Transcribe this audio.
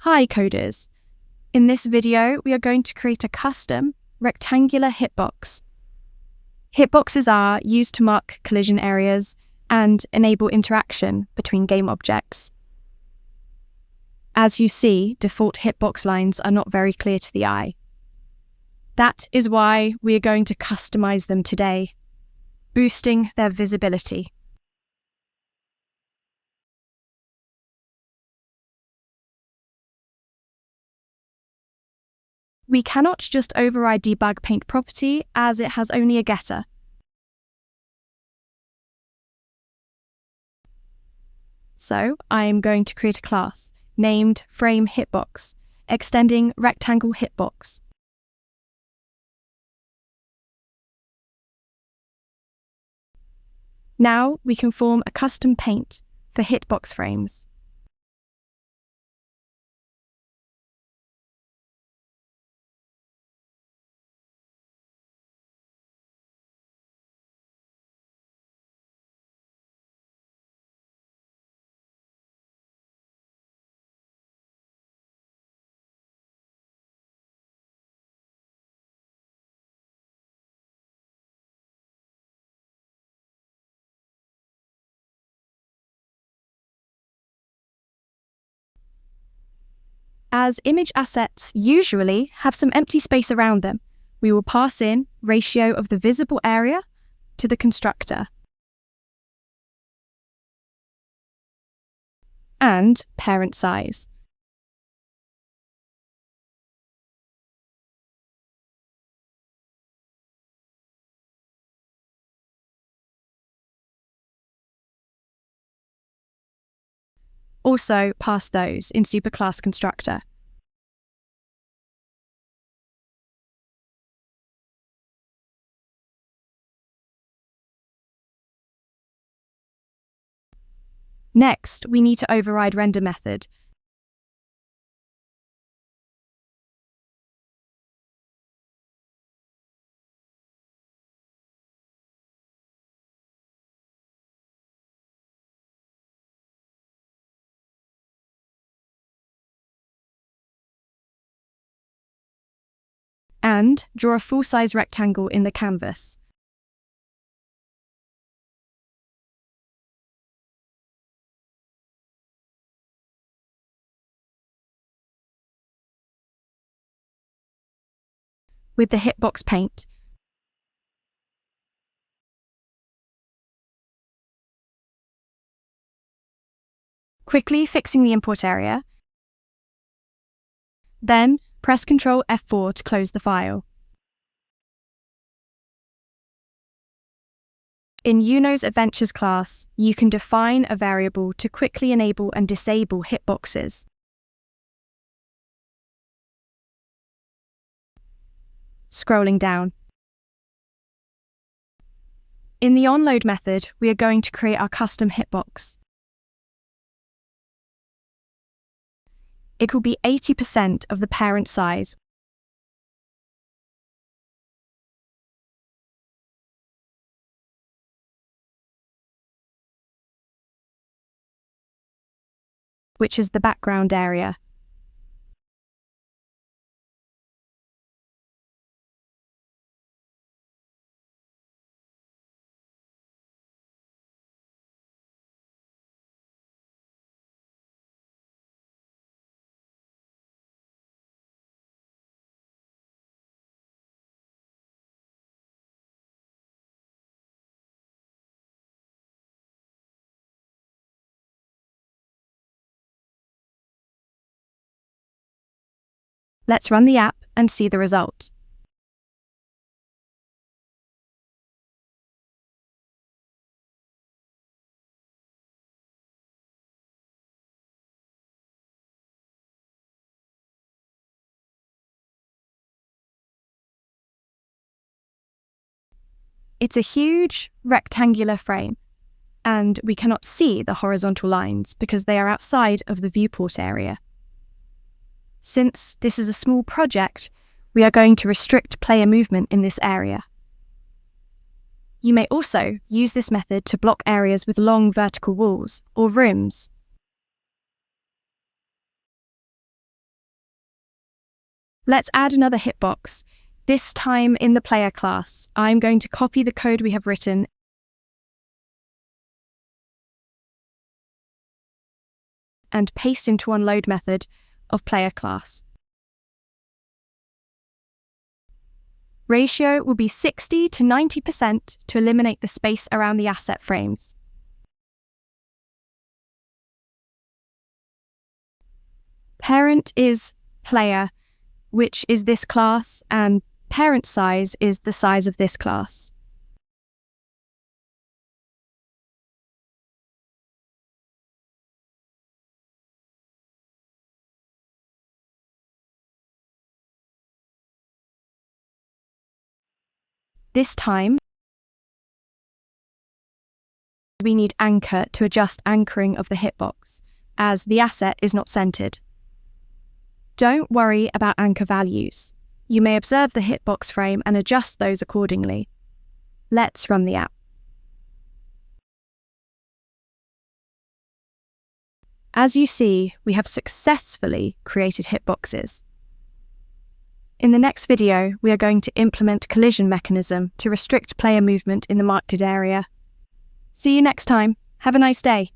Hi coders! In this video, we are going to create a custom rectangular hitbox. Hitboxes are used to mark collision areas and enable interaction between game objects. As you see, default hitbox lines are not very clear to the eye. That is why we are going to customize them today, boosting their visibility. We cannot just override debug paint property as it has only a getter. So I am going to create a class named frame hitbox, extending rectangle hitbox. Now we can form a custom paint for hitbox frames. As image assets usually have some empty space around them, we will pass in ratio of the visible area to the constructor and parent size. Also pass those in superclass constructor. Next, we need to override render method. And draw a full-size rectangle in the canvas. With the hitbox paint, quickly fixing the import area, then press Ctrl F4 to close the file. In Uno's Adventures class, you can define a variable to quickly enable and disable hitboxes. Scrolling down. In the onload method, we are going to create our custom hitbox. It will be 80% of the parent size, which is the background area. Let's run the app and see the result. It's a huge rectangular frame, and we cannot see the horizontal lines because they are outside of the viewport area. Since this is a small project, we are going to restrict player movement in this area. You may also use this method to block areas with long vertical walls or rooms. Let's add another hitbox, this time in the player class. I'm going to copy the code we have written and paste into onLoad method of player class. Ratio will be 60 to 90% to eliminate the space around the asset frames. Parent is player, which is this class, and parent size is the size of this class. This time, we need anchor to adjust anchoring of the hitbox, as the asset is not centered. Don't worry about anchor values. You may observe the hitbox frame and adjust those accordingly. Let's run the app. As you see, we have successfully created hitboxes. In the next video, we are going to implement collision mechanism to restrict player movement in the marked area. See you next time. Have a nice day.